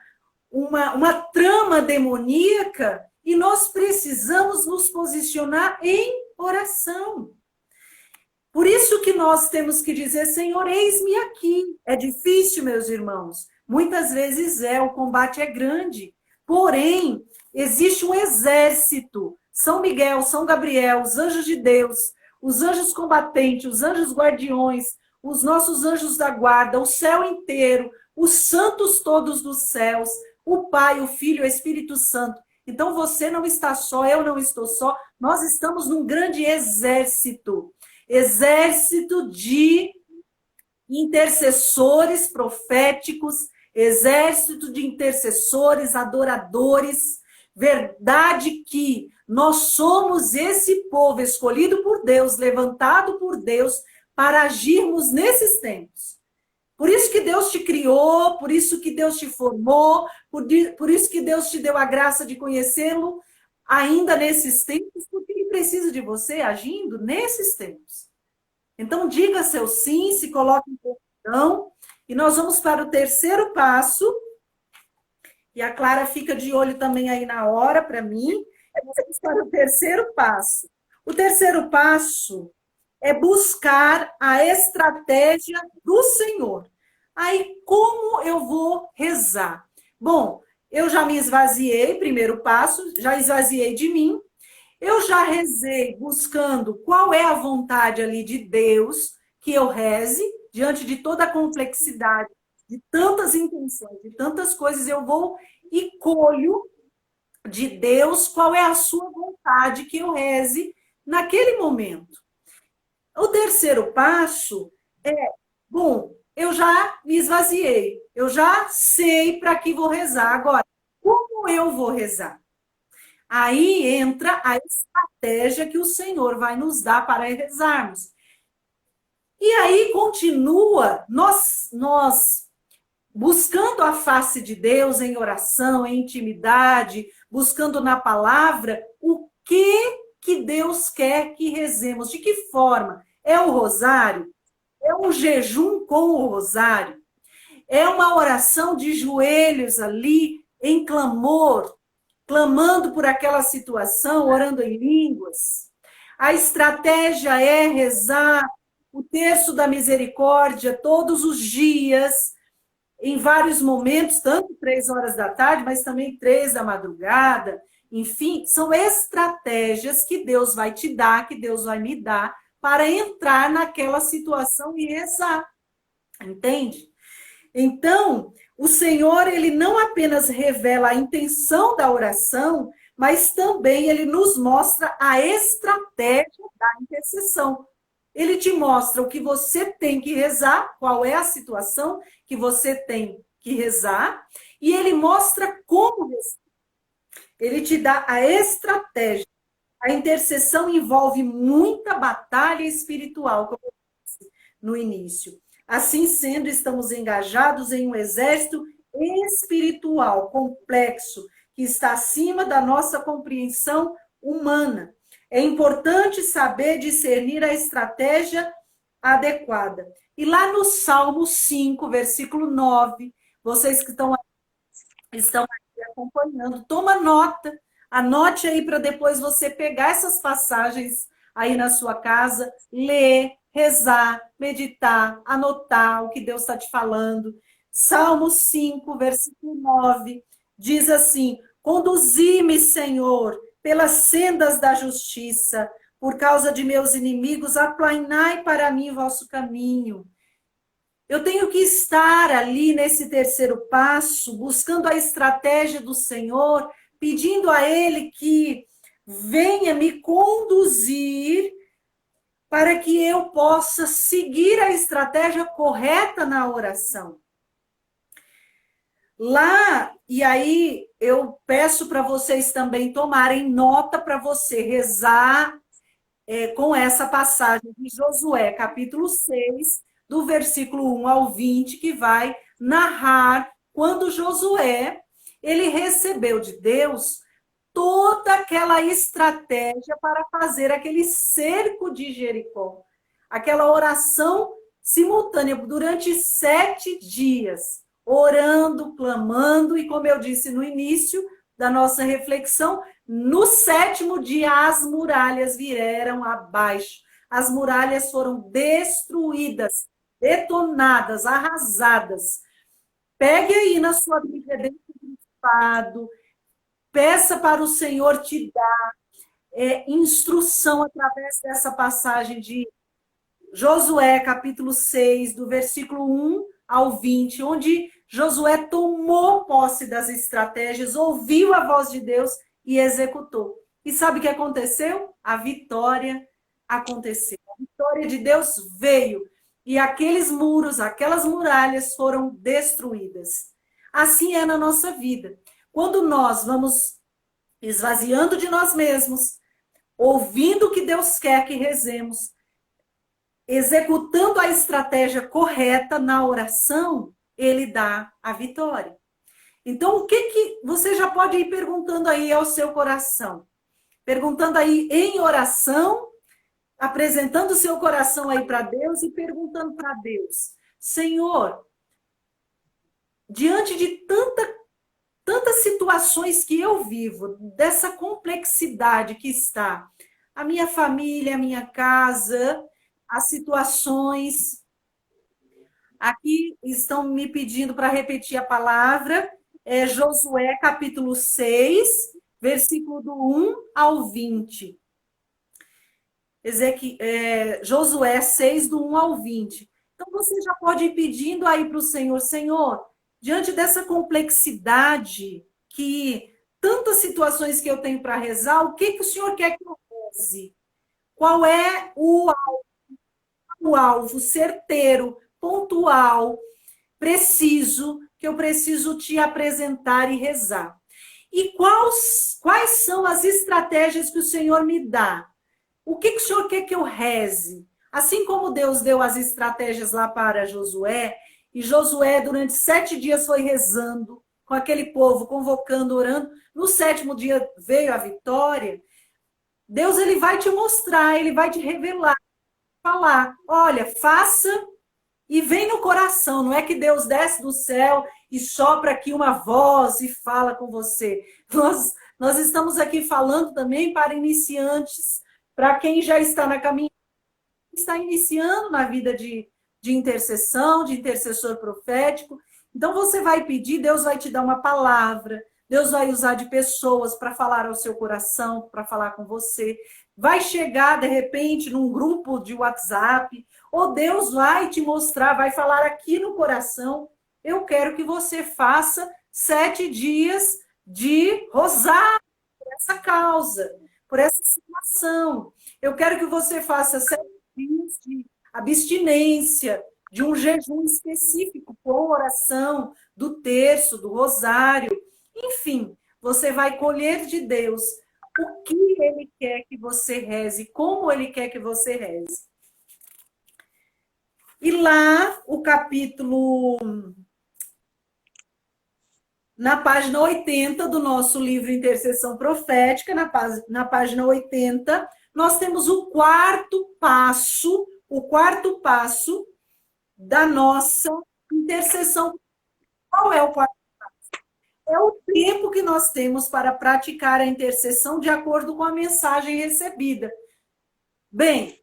uma trama demoníaca, e nós precisamos nos posicionar em oração. Por isso que nós temos que dizer, Senhor, eis-me aqui. É difícil, meus irmãos. Muitas vezes o combate é grande. Porém, existe um exército. São Miguel, São Gabriel, os anjos de Deus, os anjos combatentes, os anjos guardiões, os nossos anjos da guarda, o céu inteiro, os santos todos dos céus, o Pai, o Filho, o Espírito Santo. Então você não está só, eu não estou só, nós estamos num grande exército de intercessores proféticos, exército de intercessores, adoradores. Verdade que nós somos esse povo escolhido por Deus, levantado por Deus, para agirmos nesses tempos. Por isso que Deus te criou, por isso que Deus te formou, por isso que Deus te deu a graça de conhecê-lo ainda nesses tempos, porque Ele precisa de você agindo nesses tempos. Então, diga seu sim, se coloque em posição, e nós vamos para o terceiro passo, e a Clara fica de olho também aí na hora para mim. Nós vamos para o terceiro passo. O terceiro passo é buscar a estratégia do Senhor. Aí, como eu vou rezar? Bom, eu já me esvaziei, primeiro passo, já esvaziei de mim. Eu já rezei buscando qual é a vontade ali de Deus que eu reze, diante de toda a complexidade, de tantas intenções, de tantas coisas, eu vou e colho de Deus qual é a sua vontade que eu reze naquele momento. O terceiro passo bom, eu já me esvaziei, eu já sei para que vou rezar. Agora, como eu vou rezar? Aí entra a estratégia que o Senhor vai nos dar para rezarmos. E aí continua nós buscando a face de Deus em oração, em intimidade, buscando na palavra o que Deus quer que rezemos. De que forma? É o rosário? É um jejum com o rosário? É uma oração de joelhos ali, em clamor, clamando por aquela situação, orando em línguas? A estratégia é rezar o terço da misericórdia todos os dias, em vários momentos, tanto 3 horas da tarde, mas também 3 da madrugada. Enfim, são estratégias que Deus vai te dar, que Deus vai me dar, para entrar naquela situação e rezar. Entende? Então, o Senhor, Ele não apenas revela a intenção da oração, mas também Ele nos mostra a estratégia da intercessão. Ele te mostra o que você tem que rezar, qual é a situação que você tem que rezar, e Ele mostra como rezar. Ele te dá a estratégia. A intercessão envolve muita batalha espiritual, como eu disse no início. Assim sendo, estamos engajados em um exército espiritual complexo, que está acima da nossa compreensão humana. É importante saber discernir a estratégia adequada. E lá no Salmo 5, versículo 9, vocês que estão aqui acompanhando, toma nota, anote aí para depois você pegar essas passagens aí na sua casa, ler, rezar, meditar, anotar o que Deus está te falando. Salmo 5, versículo 9, diz assim: conduzi-me, Senhor, pelas sendas da justiça, por causa de meus inimigos, aplainai para mim o vosso caminho. Eu tenho que estar ali nesse terceiro passo, buscando a estratégia do Senhor, pedindo a Ele que venha me conduzir para que eu possa seguir a estratégia correta na oração. Lá, e aí eu peço para vocês também tomarem nota para você rezar com essa passagem de Josué, capítulo 6, do versículo 1 ao 20, que vai narrar quando Josué ele recebeu de Deus toda aquela estratégia para fazer aquele cerco de Jericó. Aquela oração simultânea durante 7 dias, orando, clamando, e como eu disse no início da nossa reflexão, no 7º dia as muralhas vieram abaixo. As muralhas foram destruídas, detonadas, arrasadas. Pegue aí na sua Bíblia dentro do estado, peça para o Senhor te dar instrução através dessa passagem de Josué, capítulo 6, do versículo 1 ao 20, onde Josué tomou posse das estratégias, ouviu a voz de Deus e executou. E sabe o que aconteceu? A vitória aconteceu. A vitória de Deus veio e aqueles muros, aquelas muralhas foram destruídas. Assim é na nossa vida. Quando nós vamos esvaziando de nós mesmos, ouvindo o que Deus quer que rezemos, executando a estratégia correta na oração, ele dá a vitória. Então, o que você já pode ir perguntando aí ao seu coração? Perguntando aí em oração, apresentando o seu coração aí para Deus e perguntando para Deus: Senhor, diante de tantas situações que eu vivo, dessa complexidade que está a minha família, a minha casa, as situações. Aqui estão me pedindo para repetir a palavra, Josué capítulo 6, versículo do 1 ao 20. Josué 6, do 1 ao 20. Então, você já pode ir pedindo aí para o Senhor: Senhor, diante dessa complexidade, que tantas situações que eu tenho para rezar, o que o Senhor quer que eu reze? Qual é o alvo certeiro, pontual, preciso, que eu preciso te apresentar e rezar? E quais são as estratégias que o Senhor me dá? O que o Senhor quer que eu reze? Assim como Deus deu as estratégias lá para Josué, e Josué durante 7 dias foi rezando com aquele povo, convocando, orando, no 7º dia veio a vitória. Deus ele vai te mostrar, ele vai te revelar, falar: olha, faça e vem no coração. Não é que Deus desce do céu e sopra aqui uma voz e fala com você. Nós estamos aqui falando também para iniciantes, para quem já está na caminhada, está iniciando na vida de intercessão, de intercessor profético. Então você vai pedir, Deus vai te dar uma palavra, Deus vai usar de pessoas para falar ao seu coração, para falar com você. Vai chegar, de repente, num grupo de WhatsApp, ou Deus vai te mostrar, vai falar aqui no coração: eu quero que você faça 7 dias de rosário por essa causa, por essa situação. Eu quero que você faça 7 dias de abstinência, de um jejum específico, com oração, do terço, do rosário. Enfim, você vai colher de Deus o que Ele quer que você reze, como Ele quer que você reze. E lá, o capítulo... Na página 80 do nosso livro Intercessão Profética, na página 80, nós temos o quarto passo da nossa intercessão. Qual é o quarto passo? É o tempo que nós temos para praticar a intercessão de acordo com a mensagem recebida. Bem,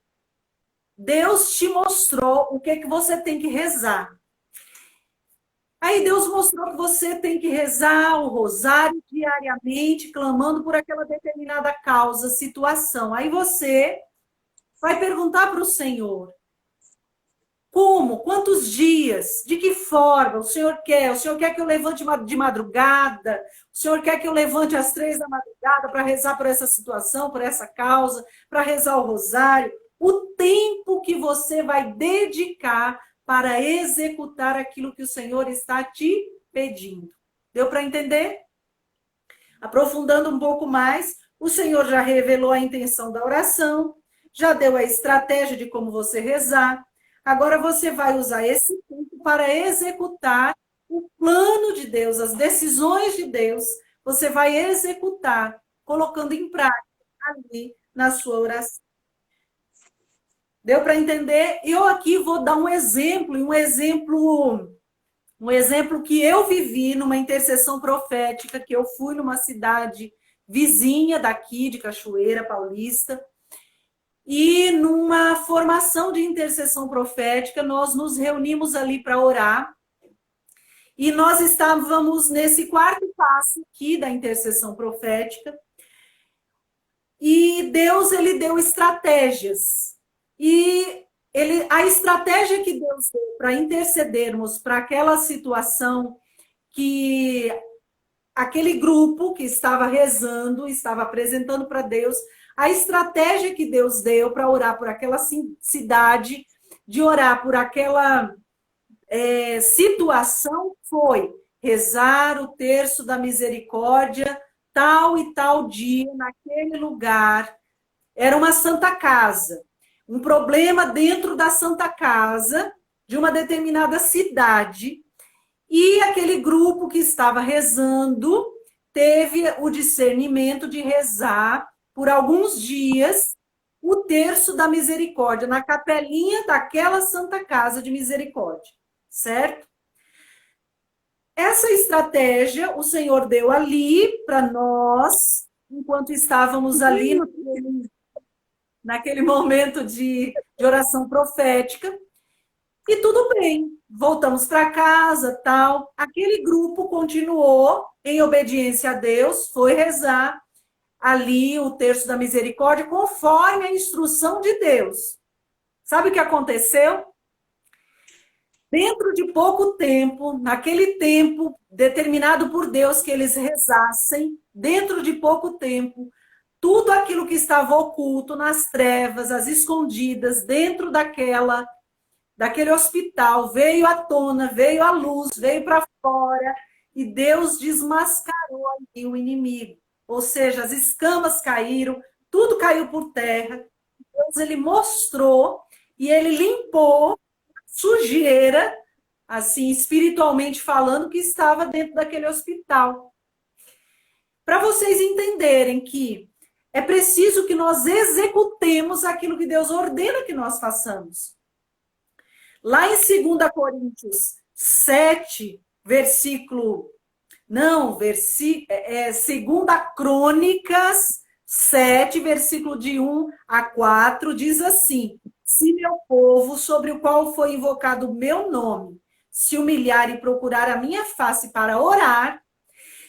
Deus te mostrou o que você tem que rezar. Aí Deus mostrou que você tem que rezar o rosário diariamente, clamando por aquela determinada causa, situação. Aí você vai perguntar para o Senhor: como? Quantos dias? De que forma o Senhor quer? O Senhor quer que eu levante de madrugada? O Senhor quer que eu levante às 3 da madrugada para rezar por essa situação, por essa causa, para rezar o rosário? O tempo que você vai dedicar para executar aquilo que o Senhor está te pedindo. Deu para entender? Aprofundando um pouco mais, o Senhor já revelou a intenção da oração, já deu a estratégia de como você rezar. Agora você vai usar esse tempo para executar o plano de Deus, as decisões de Deus. Você vai executar, colocando em prática ali na sua oração. Deu para entender? Eu aqui vou dar um exemplo que eu vivi numa intercessão profética, que eu fui numa cidade vizinha daqui, de Cachoeira Paulista, e numa formação de intercessão profética, nós nos reunimos ali para orar, e nós estávamos nesse quarto passo aqui da intercessão profética, e Deus, ele deu estratégias, e a estratégia que Deus deu para intercedermos para aquela situação que aquele grupo que estava rezando, estava apresentando para Deus, a estratégia que Deus deu para orar por aquela cidade, de orar por aquela situação, foi rezar o terço da misericórdia, tal e tal dia, naquele lugar. Era uma santa casa. Um problema dentro da santa casa, de uma determinada cidade, e aquele grupo que estava rezando teve o discernimento de rezar por alguns dias o terço da misericórdia, na capelinha daquela santa casa de misericórdia, certo? Essa estratégia o Senhor deu ali para nós, enquanto estávamos ali naquele momento de oração profética, e tudo bem, voltamos para casa, tal. Aquele grupo continuou em obediência a Deus, foi rezar ali o terço da misericórdia, conforme a instrução de Deus. Sabe o que aconteceu? Dentro de pouco tempo, naquele tempo determinado por Deus que eles rezassem, dentro de pouco tempo, tudo aquilo que estava oculto nas trevas, as escondidas, dentro daquele hospital, veio à tona, veio à luz, veio para fora, e Deus desmascarou ali o inimigo. Ou seja, as escamas caíram, tudo caiu por terra. Deus, ele mostrou e ele limpou a sujeira, assim, espiritualmente falando, que estava dentro daquele hospital. Para vocês entenderem que é preciso que nós executemos aquilo que Deus ordena que nós façamos. Lá em 2 Coríntios 7, versículo... Não, 2 Crônicas 7, versículo de 1 a 4, diz assim: se meu povo, sobre o qual foi invocado o meu nome, se humilhar e procurar a minha face para orar,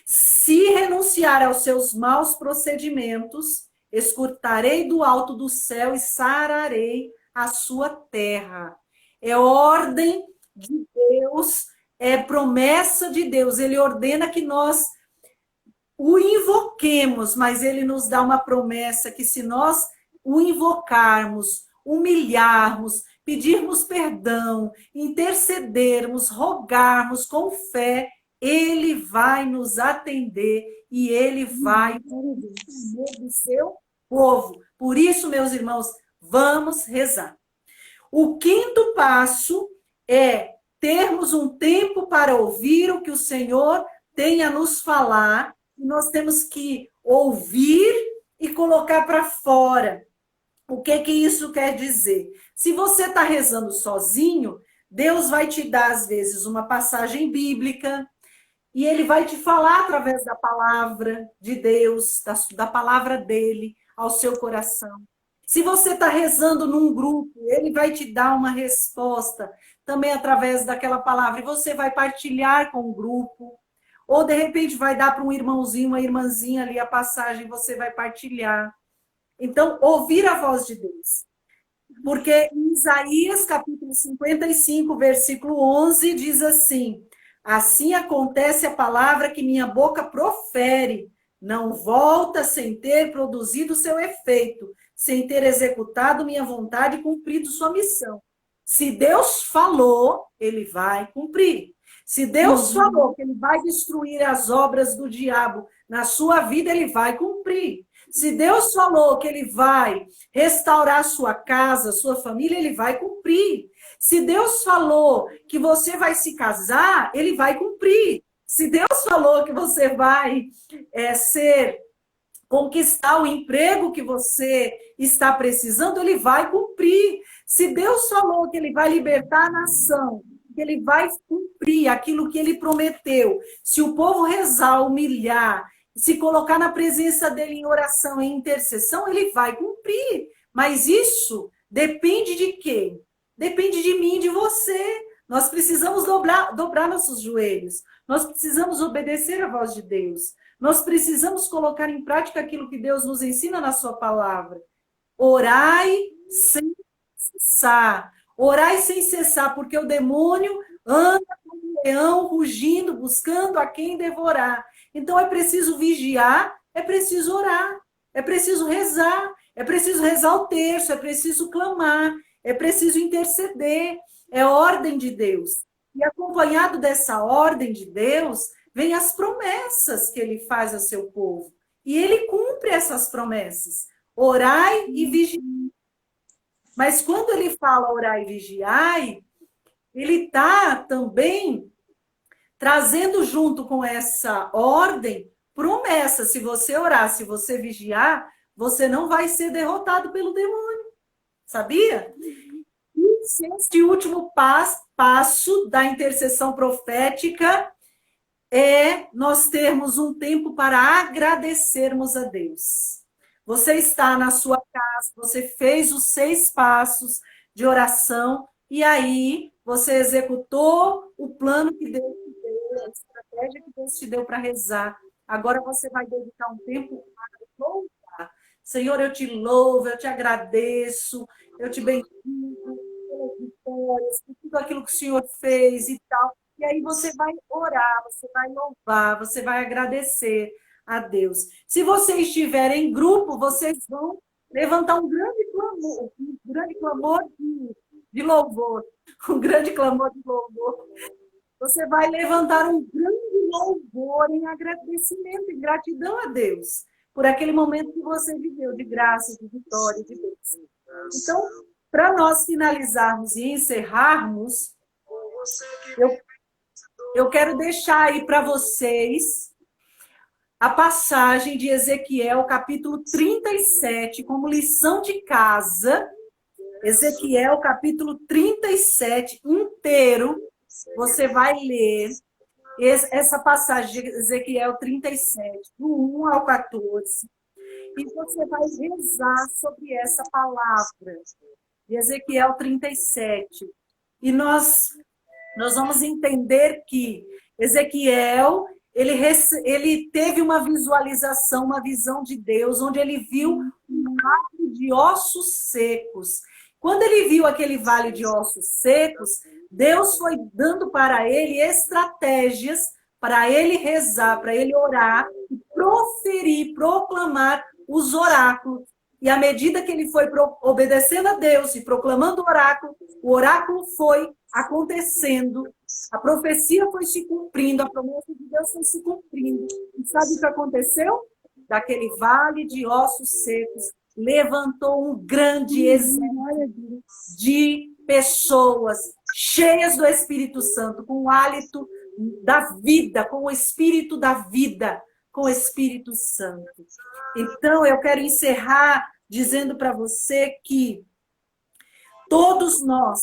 se renunciar aos seus maus procedimentos, escutarei do alto do céu e sararei a sua terra. É ordem de Deus, é promessa de Deus. Ele ordena que nós o invoquemos, mas ele nos dá uma promessa que se nós o invocarmos, humilharmos, pedirmos perdão, intercedermos, rogarmos com fé, ele vai nos atender e ele vai atender do seu povo. Por isso, meus irmãos, vamos rezar. O quinto passo é termos um tempo para ouvir o que o Senhor tem a nos falar. E nós temos que ouvir e colocar para fora. O que isso quer dizer? Se você está rezando sozinho, Deus vai te dar, às vezes, uma passagem bíblica, e ele vai te falar através da palavra de Deus, da palavra dele, ao seu coração. Se você está rezando num grupo, ele vai te dar uma resposta também através daquela palavra, e você vai partilhar com o grupo. Ou, de repente, vai dar para um irmãozinho, uma irmãzinha ali a passagem, você vai partilhar. Então, ouvir a voz de Deus. Porque em Isaías, capítulo 55, versículo 11, diz assim: assim acontece a palavra que minha boca profere, não volta sem ter produzido seu efeito, sem ter executado minha vontade e cumprido sua missão. Se Deus falou, ele vai cumprir. Se Deus falou que ele vai destruir as obras do diabo na sua vida, ele vai cumprir. Se Deus falou que ele vai restaurar sua casa, sua família, ele vai cumprir. Se Deus falou que você vai se casar, ele vai cumprir. Se Deus falou que você vai conquistar o emprego que você está precisando, ele vai cumprir. Se Deus falou que ele vai libertar a nação, que ele vai cumprir aquilo que ele prometeu, se o povo rezar, humilhar, se colocar na presença dele em oração, em intercessão, ele vai cumprir. Mas isso depende de quem? Depende de mim e de você. Nós precisamos dobrar nossos joelhos. Nós precisamos obedecer à voz de Deus. Nós precisamos colocar em prática aquilo que Deus nos ensina na sua palavra. Orai sem cessar. Orai sem cessar, porque o demônio anda como um leão, rugindo, buscando a quem devorar. Então é preciso vigiar, é preciso orar, é preciso rezar o terço, é preciso clamar, é preciso interceder, é ordem de Deus. E acompanhado dessa ordem de Deus, vem as promessas que ele faz a seu povo. E ele cumpre essas promessas. Orai e vigiai. Mas quando ele fala orai e vigiai, ele está também trazendo junto com essa ordem promessa. Se você orar, se você vigiar, você não vai ser derrotado pelo demônio. Sabia? E este último passo da intercessão profética é nós termos um tempo para agradecermos a Deus. Você está na sua casa, você fez os 6 passos de oração e aí você executou o plano que Deus te deu, a estratégia que Deus te deu para rezar. Agora você vai dedicar um tempo para louvar. Senhor, eu te louvo, eu te agradeço, eu te bendigo pelas vitórias, por tudo aquilo que o Senhor fez e tal. E aí você vai orar, você vai louvar, você vai agradecer a Deus. Se você estiver em grupo, vocês vão levantar um grande clamor de louvor. Um grande clamor de louvor. Você vai levantar um grande louvor em agradecimento, em gratidão a Deus, por aquele momento que você viveu de graça, de vitória, de bênção. Então, para nós finalizarmos e encerrarmos, eu quero deixar aí para vocês a passagem de Ezequiel, capítulo 37, como lição de casa. Ezequiel, capítulo 37, inteiro. Você vai ler essa passagem de Ezequiel 37, do 1 ao 14. E você vai rezar sobre essa palavra de Ezequiel 37. E nós vamos entender que Ezequiel, ele teve uma visualização, uma visão de Deus, onde ele viu um vale de ossos secos. Quando ele viu aquele vale de ossos secos, Deus foi dando para ele estratégias para ele rezar, para ele orar, e proferir, proclamar os oráculos. E à medida que ele foi obedecendo a Deus e proclamando o oráculo foi acontecendo, a profecia foi se cumprindo, a promessa de Deus foi se cumprindo. E sabe o que aconteceu? Daquele vale de ossos secos, levantou um grande exército de pessoas cheias do Espírito Santo, com o hálito da vida, com o Espírito da vida, com o Espírito Santo. Então, eu quero encerrar dizendo para você que todos nós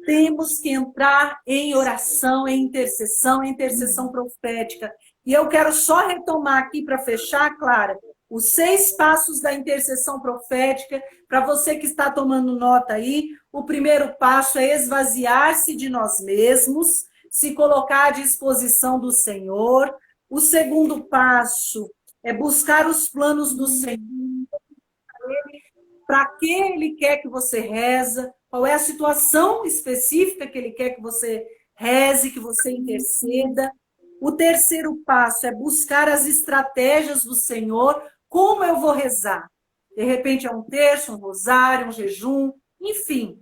temos que entrar em oração, em intercessão profética. E eu quero só retomar aqui para fechar, Clara, os 6 passos da intercessão profética. Para você que está tomando nota aí, o primeiro passo é esvaziar-se de nós mesmos, se colocar à disposição do Senhor. O segundo passo é buscar os planos do Senhor. Para que Ele quer que você reza, qual é a situação específica que Ele quer que você reze, que você interceda. O terceiro passo é buscar as estratégias do Senhor. Como eu vou rezar? De repente é um terço, um rosário, um jejum, enfim.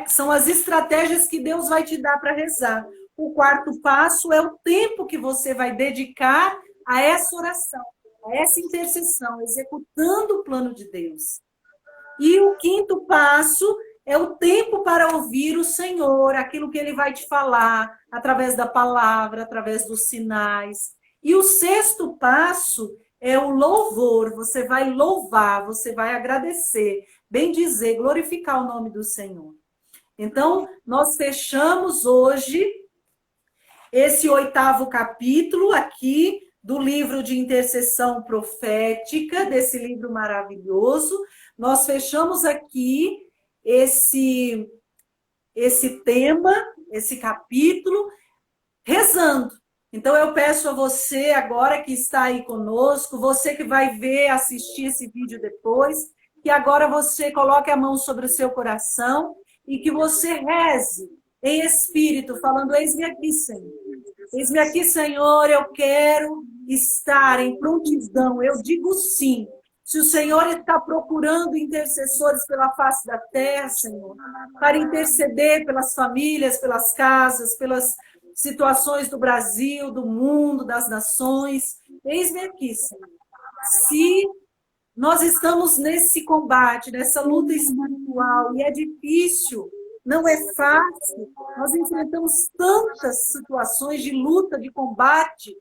São as estratégias que Deus vai te dar para rezar. O quarto passo é o tempo que você vai dedicar a essa oração, a essa intercessão, executando o plano de Deus. E o quinto passo é o tempo para ouvir o Senhor, aquilo que Ele vai te falar, através da palavra, através dos sinais. E o sexto passo é o louvor. Você vai louvar, você vai agradecer, bendizer, glorificar o nome do Senhor. Então, nós fechamos hoje esse 8º capítulo aqui do livro de intercessão profética, desse livro maravilhoso. Nós fechamos aqui esse tema, esse capítulo, rezando. Então, eu peço a você agora que está aí conosco, você que vai assistir esse vídeo depois, que agora você coloque a mão sobre o seu coração e que você reze em espírito, falando: eis-me aqui, Senhor. Eis-me aqui, Senhor, eu quero estar em prontidão. Eu digo sim. Se o Senhor está procurando intercessores pela face da terra, Senhor, para interceder pelas famílias, pelas casas, pelas situações do Brasil, do mundo, das nações, eis-me aqui, Senhor. Se nós estamos nesse combate, nessa luta espiritual, e é difícil, não é fácil, nós enfrentamos tantas situações de luta, de combate,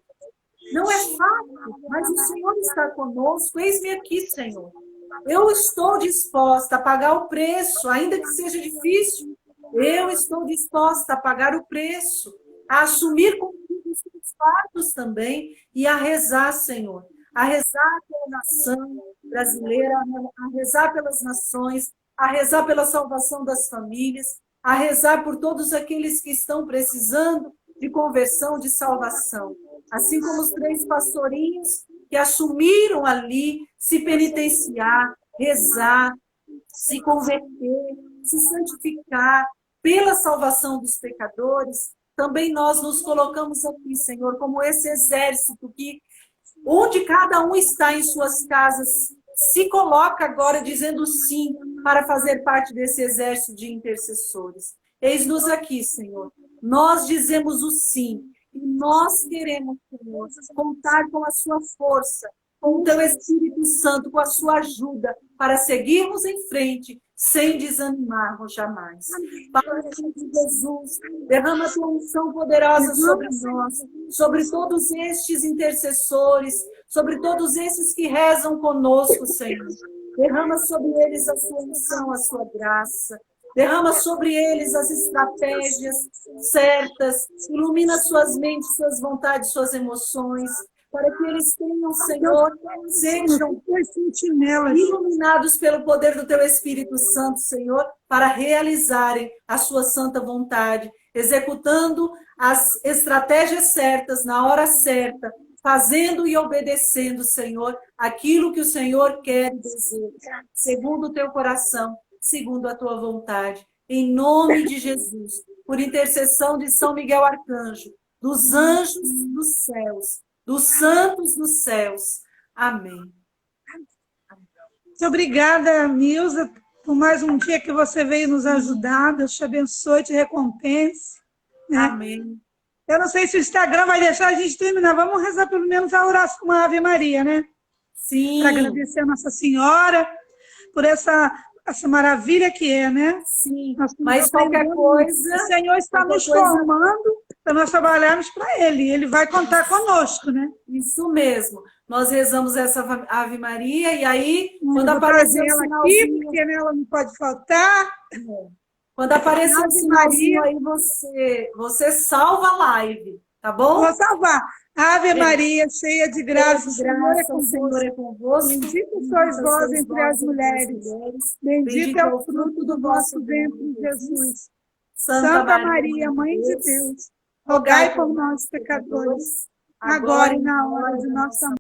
não é fácil, mas o Senhor está conosco. Eis-me aqui, Senhor. Eu estou disposta a pagar o preço, ainda que seja difícil. Eu estou disposta a pagar o preço, a assumir comigo os seus fardos também e a rezar, Senhor. A rezar pela nação brasileira, a rezar pelas nações, a rezar pela salvação das famílias, a rezar por todos aqueles que estão precisando de conversão, de salvação. Assim como os 3 pastorinhos que assumiram ali se penitenciar, rezar, se converter, se santificar pela salvação dos pecadores, também nós nos colocamos aqui, Senhor, como esse exército que, onde cada um está em suas casas, se coloca agora dizendo sim para fazer parte desse exército de intercessores. Eis-nos aqui, Senhor. Nós dizemos o sim. E nós queremos, Senhor, contar com a sua força, com o teu Espírito Santo, com a sua ajuda, para seguirmos em frente, sem desanimarmos jamais. Pai, de Jesus, derrama a tua unção poderosa sobre nós, sobre todos estes intercessores, sobre todos esses que rezam conosco, Senhor. Derrama sobre eles a sua unção, a sua graça. Derrama sobre eles as estratégias certas, ilumina suas mentes, suas vontades, suas emoções, para que eles tenham, Senhor, sejam iluminados pelo poder do Teu Espírito Santo, Senhor, para realizarem a sua santa vontade, executando as estratégias certas, na hora certa, fazendo e obedecendo, Senhor, aquilo que o Senhor quer e deseja, segundo o Teu coração, segundo a Tua vontade. Em nome de Jesus, por intercessão de São Miguel Arcanjo, dos anjos dos céus, dos santos dos céus. Amém.
Muito obrigada, Nilza, por mais um dia que você veio nos ajudar. Deus te abençoe, te recompense. Né?
Amém.
Eu não sei se o Instagram vai deixar a gente terminar. Vamos rezar pelo menos a oração, uma Ave Maria, né?
Sim.
Para agradecer a Nossa Senhora por essa maravilha que é, né?
Sim, mas qualquer coisa...
O Senhor está nos formando para nós trabalharmos para Ele. Ele vai contar conosco, né?
Isso mesmo. Nós rezamos essa Ave Maria e aí, quando aparecer o sinalzinho...
Aqui, porque ela não pode faltar.
Quando aparecer o sinalzinho aí, você salva a live, tá bom?
Vou salvar. Ave Maria, cheia de graça, o Senhor é
convosco.
Bendita sois vós entre as mulheres. Bendito é o fruto do vosso ventre, Jesus. Santa Maria, Mãe de Deus, rogai por nós, pecadores, agora e na hora de nossa morte.